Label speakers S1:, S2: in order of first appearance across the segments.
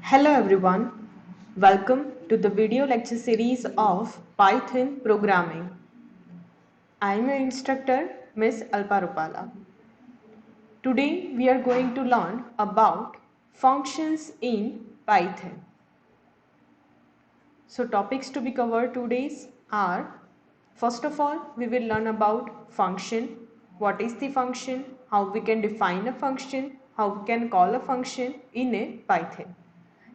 S1: Hello everyone, welcome to the video lecture series of Python programming. I am your instructor Ms. Alpa Rupala. Today we are going to learn about functions in Python. So topics to be covered today are, first of all, we will learn about function, what is the function, how we can define a function, how we can call a function in a Python.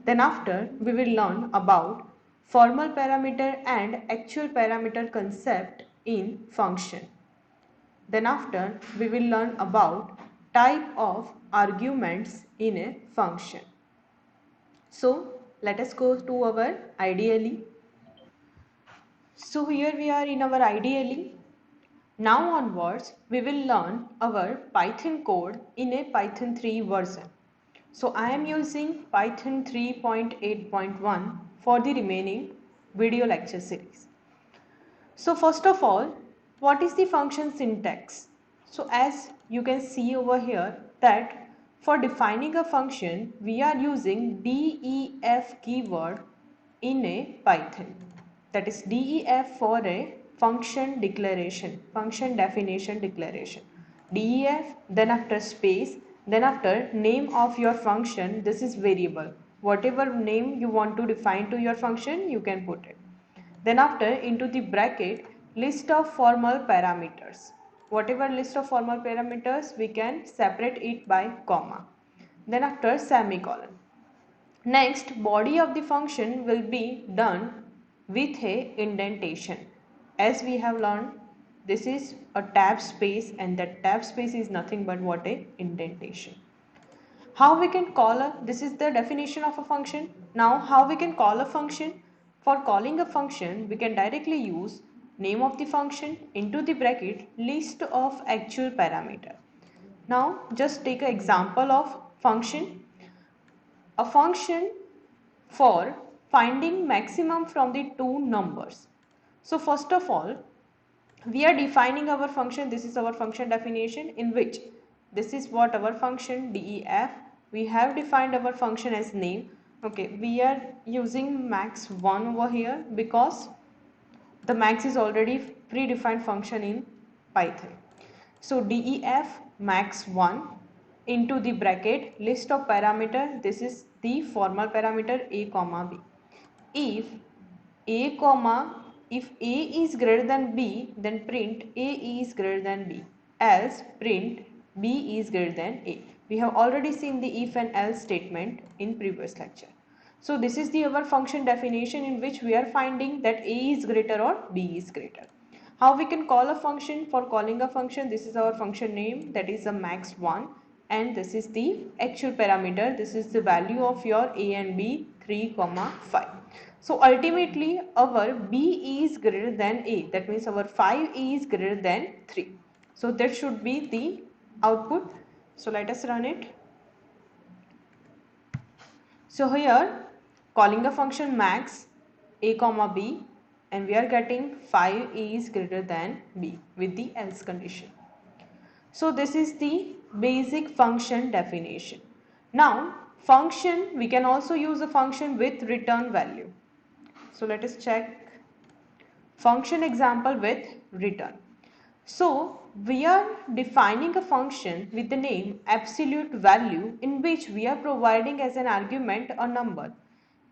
S1: Then after, we will learn about formal parameter and actual parameter concept in function. Then after, we will learn about type of arguments in a function. So let us go to our ideally. So here we are in our ideally. Now onwards, we will learn our Python code in a Python 3 version. So I am using Python 3.8.1 for the remaining video lecture series. So first of all, what is the function syntax? So as you can see over here that for defining a function, we are using def keyword in a Python. That is def for a function declaration, function definition declaration. Def, then after space, then after name of your function, this is variable. Whatever name you want to define to your function, you can put it. Then after into the bracket list of formal parameters. Whatever list of formal parameters we can separate it by comma. Then after semicolon. Next body of the function will be done with a indentation. As we have learned, this is a tab space and that tab space is nothing but what a indentation. How we can call a, this is the definition of a function. Now how we can call a function? For calling a function, we can directly use name of the function into the bracket list of actual parameter. Now just take an example of function. A function for finding maximum from the two numbers. So first of all, we are defining our function. This is our function definition in which this is what our function def. We have defined our function as name. Okay, we are using max1 over here because the max is already predefined function in Python. So def max1 into the bracket list of parameter. This is the formal parameter a comma b. If a comma, if a is greater than b, then print a is greater than b, else print b is greater than a. We have already seen the if and else statement in previous lecture. So this is the our function definition in which we are finding that a is greater or b is greater. How we can call a function? For calling a function, this is our function name, that is the max1, and this is the actual parameter. This is the value of your a and b, 3, 5. So ultimately our b is greater than a, that means our 5 is greater than 3. So that should be the output. So let us run it. So here calling a function max a comma b, and we are getting 5 is greater than b with the else condition. So this is the basic function definition. Now function, we can also use a function with return value. So let us check function example with return. So we are defining a function with the name absolute value in which we are providing as an argument a number.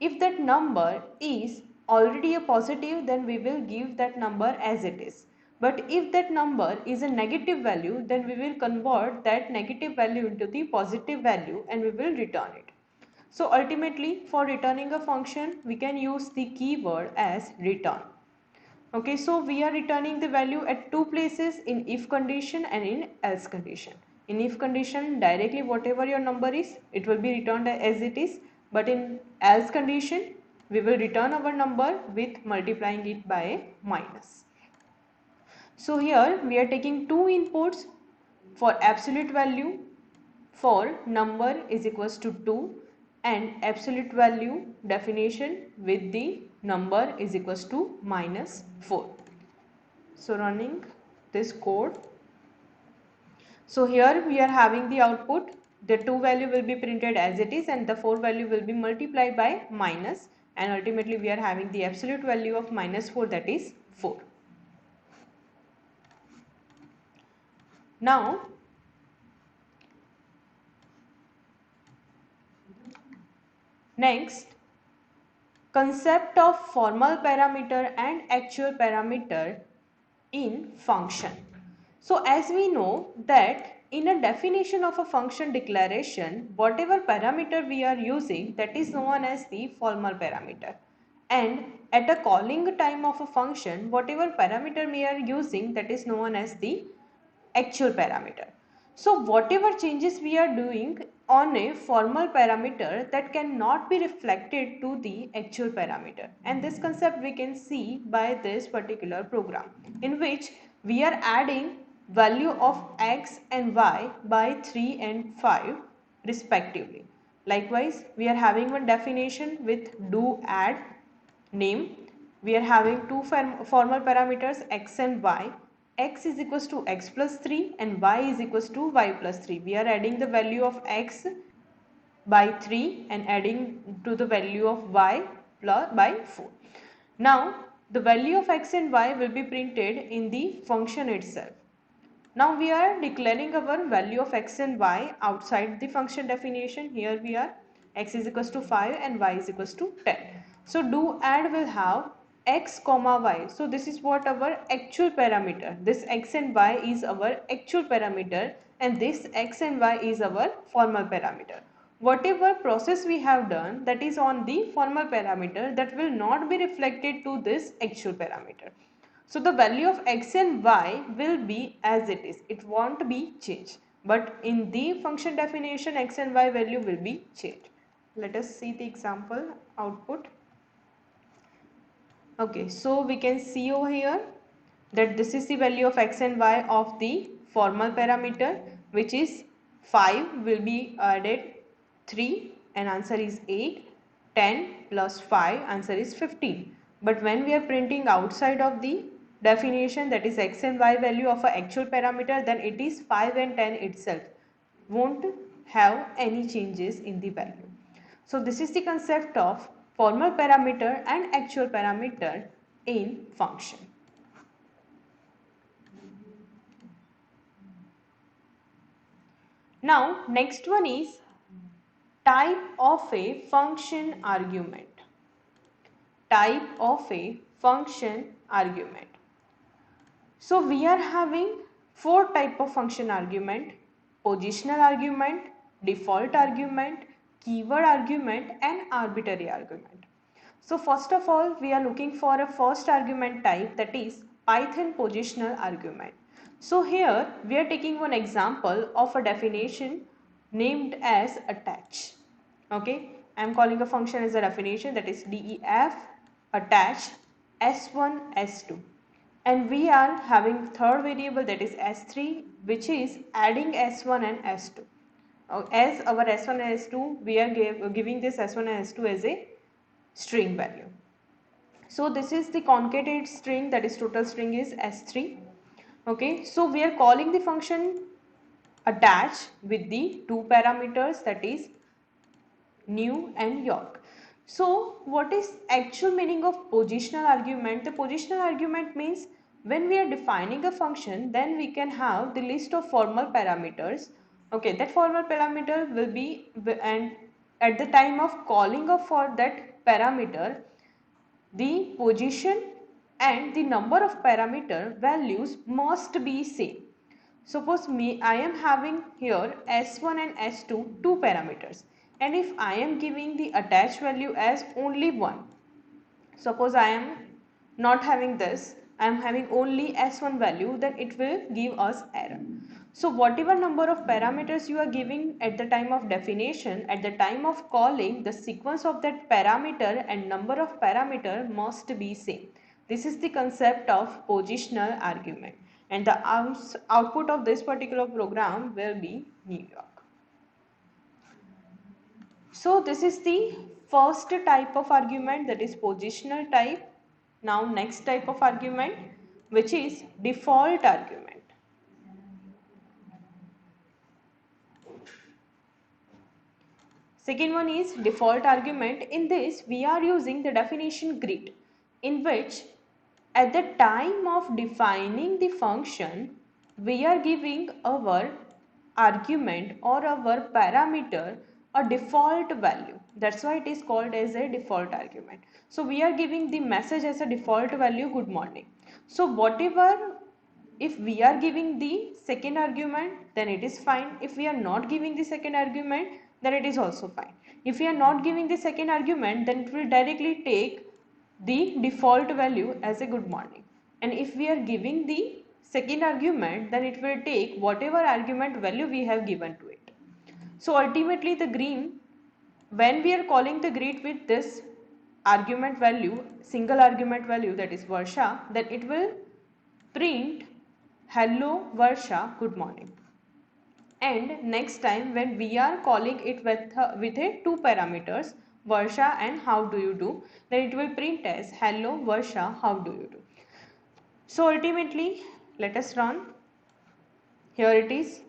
S1: If that number is already a positive, then we will give that number as it is. But if that number is a negative value, then we will convert that negative value into the positive value and we will return it. So ultimately for returning a function, we can use the keyword as return. Okay, so we are returning the value at two places, in if condition and in else condition. In if condition, directly whatever your number is, it will be returned as it is. But in else condition, we will return our number with multiplying it by a minus. So here we are taking two inputs for absolute value for number is equals to 2 and absolute value definition with the number is equals to minus 4. So running this code. So here we are having the output the 2 value will be printed as it is and the 4 value will be multiplied by minus, and ultimately we are having the absolute value of minus 4, that is 4. Now next, concept of formal parameter and actual parameter in function. So as we know that in a definition of a function declaration, whatever parameter we are using, that is known as the formal parameter, and at a calling time of a function, whatever parameter we are using, that is known as the actual parameter. So whatever changes we are doing on a formal parameter, that cannot be reflected to the actual parameter, and this concept we can see by this particular program, in which we are adding value of x and y by 3 and 5 respectively. Likewise, we are having one definition with do add name. We are having two formal parameters x and y. X is equals to x plus 3 and y is equals to y plus 3. We are adding the value of x by 3 and adding to the value of y plus by 4. Now the value of x and y will be printed in the function itself. Now we are declaring our value of x and y outside the function definition. Here we are x is equals to 5 and y is equals to 10. So do add will have x comma y. So this is what our actual parameter. This x and y is our actual parameter and this x and y is our formal parameter. Whatever process we have done, that is on the formal parameter, that will not be reflected to this actual parameter. So the value of x and y will be as it is. It won't be changed. But in the function definition, x and y value will be changed. Let us see the example output. Okay, so we can see over here that this is the value of x and y of the formal parameter, which is 5 will be added 3 and answer is 8, 10 plus 5 answer is 15. But when we are printing outside of the definition, that is x and y value of a actual parameter, then it is 5 and 10 itself, won't have any changes in the value. So this is the concept of formal parameter and actual parameter in function. Now next one is type of a function argument. Type of a function argument. So we are having four type of function argument: positional argument, default argument, keyword argument and arbitrary argument. So first of all, we are looking for a first argument type, that is Python positional argument. So here we are taking one example of a definition named as attach. Okay, I am calling a function as a definition, that is def attach s1 s2, and we are having third variable, that is s3, which is adding s1 and s2. As our s1 and s2, we are giving this s1 and s2 as a string value. So this is the concatenated string, that is total string is s3. Okay, so we are calling the function attach with the two parameters, that is new and York. So what is actual meaning of positional argument? The positional argument means when we are defining a function, then we can have the list of formal parameters. Okay, that formal parameter will be, and at the time of calling up for that parameter, the position and the number of parameter values must be same. Suppose I am having here s1 and s2 two parameters, and if I am giving the attached value as only one, suppose I am not having this, I am having only s1 value, then it will give us error. So whatever number of parameters you are giving at the time of definition, at the time of calling, the sequence of that parameter and number of parameter must be same. This is the concept of positional argument, and the output of this particular program will be New York. So this is the first type of argument, that is positional type. Now next type of argument, which is default argument. Second one is default argument. In this, we are using the definition grid, in which at the time of defining the function, we are giving our argument or our parameter a default value. That's why it is called as a default argument. So we are giving the message as a default value, good morning. So whatever, if we are giving the second argument, then it is fine. If we are not giving the second argument, then it is also fine. If we are not giving the second argument, then it will directly take the default value as a good morning. And if we are giving the second argument, then it will take whatever argument value we have given to it. So ultimately the green, when we are calling the greet with this argument value, single argument value, that is Varsha, then it will print hello Varsha, good morning. And next time when we are calling it with a two parameters, Varsha and how do you do, then it will print as hello Varsha, how do you do. So ultimately, let us run. Here it is,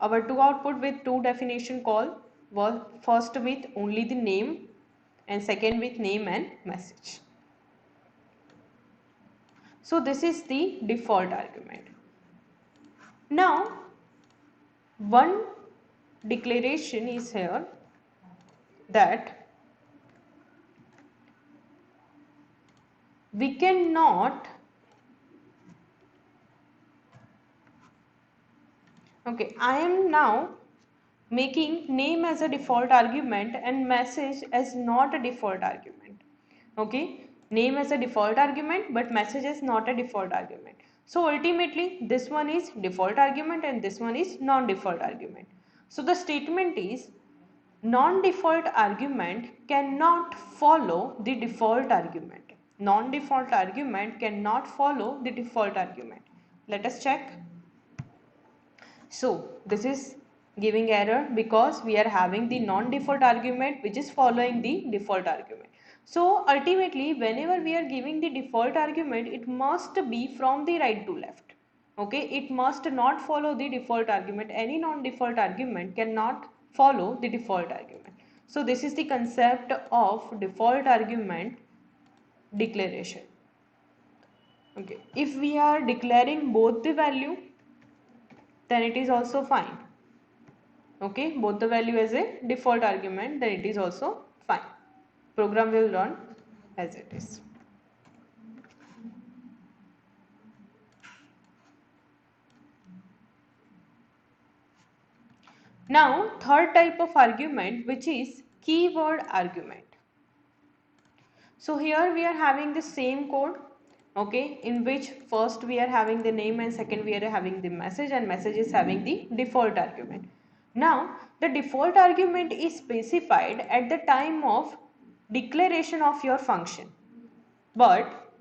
S1: our two output with two definition call, first with only the name and second with name and message. So this is the default argument. Now one declaration is here that we cannot, okay, I am now making name as a default argument and message as not a default argument. Okay, name as a default argument but message is not a default argument. So ultimately this one is default argument and this one is non-default argument. So the statement is non-default argument cannot follow the default argument. Non-default argument cannot follow the default argument. Let us check. So this is giving error because we are having the non-default argument which is following the default argument. So ultimately whenever we are giving the default argument, it must be from the right to left. Okay, it must not follow the default argument. Any non-default argument cannot follow the default argument. So this is the concept of default argument declaration. Okay, if we are declaring both the value, then it is also fine. Okay, both the value as a default argument, then it is also fine. Program will run as it is. Now third type of argument, which is keyword argument. So here we are having the same code, okay, in which first we are having the name and second we are having the message, and message is having the default argument. Now the default argument is specified at the time of declaration of your function, but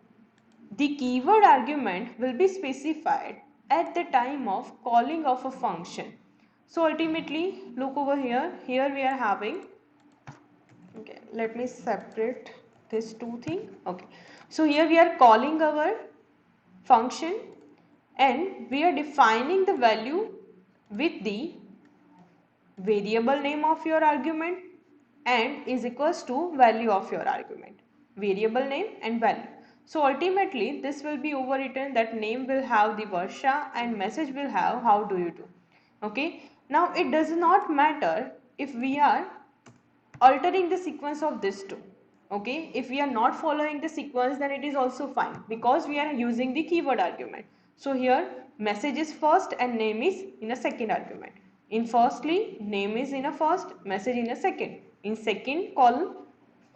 S1: the keyword argument will be specified at the time of calling of a function. So ultimately, look over here, here we are having, okay, let me separate this two thing. Okay, so here we are calling our function and we are defining the value with the variable name of your argument and is equals to value of your argument, variable name and value. So ultimately this will be overwritten, that name will have the Varsha and message will have how do you do. Okay, now it does not matter if we are altering the sequence of this two. Okay, if we are not following the sequence, then it is also fine because we are using the keyword argument. So here message is first and name is in a second argument. In firstly, name is in a first, message in a second. In second column,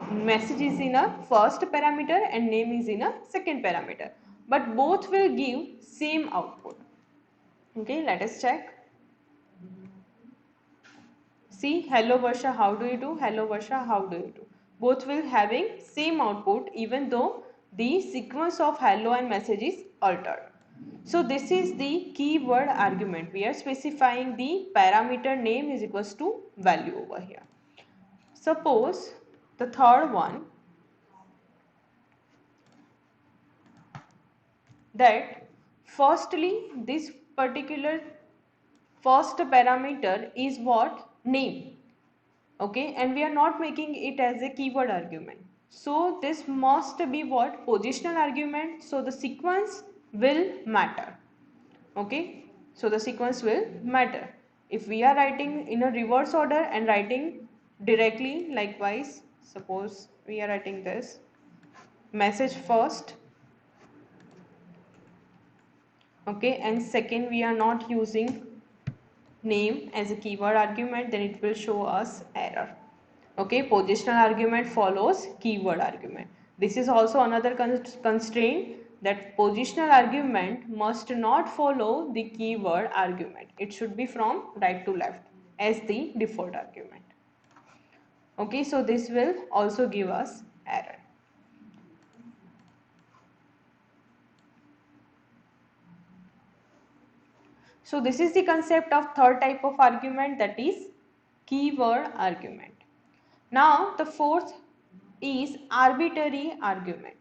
S1: message is in a first parameter and name is in a second parameter, but both will give same output. Okay, let us check. See, hello Varsha, how do you do? Hello Varsha, how do you do? Both will having same output even though the sequence of hello and message is altered. So this is the keyword argument. We are specifying the parameter name is equals to value over here. Suppose the third one, that firstly this particular first parameter is what? Name. Okay, and we are not making it as a keyword argument. So this must be what? Positional argument. So the sequence will matter. Okay, so the sequence will matter. If we are writing in a reverse order and writing directly, likewise, suppose we are writing this message first, okay, and second we are not using name as a keyword argument, then it will show us error. Okay, positional argument follows keyword argument. This is also another constraint, that positional argument must not follow the keyword argument. It should be from right to left as the default argument. Okay, so this will also give us error. So this is the concept of third type of argument, that is keyword argument. Now the fourth is arbitrary argument.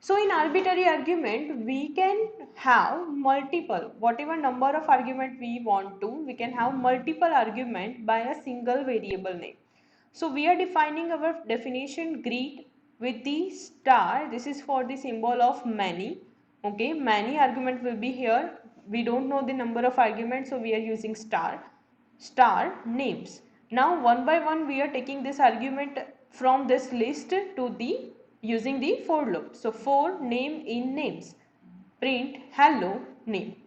S1: So in arbitrary argument, we can have multiple, whatever number of argument we want to, we can have multiple argument by a single variable name. So we are defining our definition greet with the star. This is for the symbol of many. Okay, many argument will be here. We don't know the number of arguments, so we are using star names. Now one by one we are taking this argument from this list to the using the for loop. So for name in names, print hello name.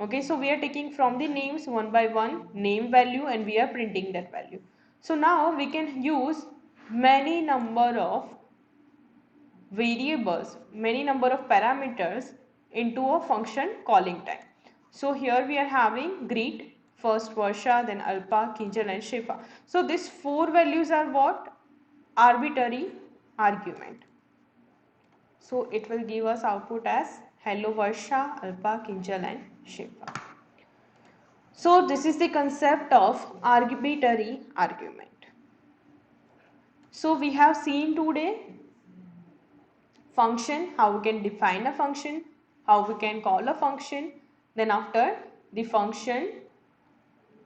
S1: Okay, so we are taking from the names one by one name value and we are printing that value. So now we can use many number of variables, many number of parameters into a function calling time. So here we are having greet, first Varsha, then Alpa, Kinjal and Shifa. So these four values are what? Arbitrary argument. So it will give us output as hello Varsha, Alpa, Kinjal and Shifa. So this is the concept of arbitrary argument. So we have seen today function, how we can define a function, how we can call a function, then after the function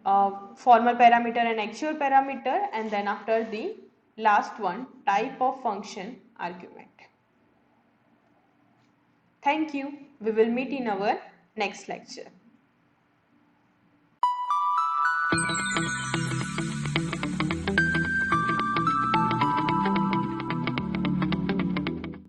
S1: formal parameter and actual parameter, and then after the last one type of function argument. Thank you. We will meet in our next lecture.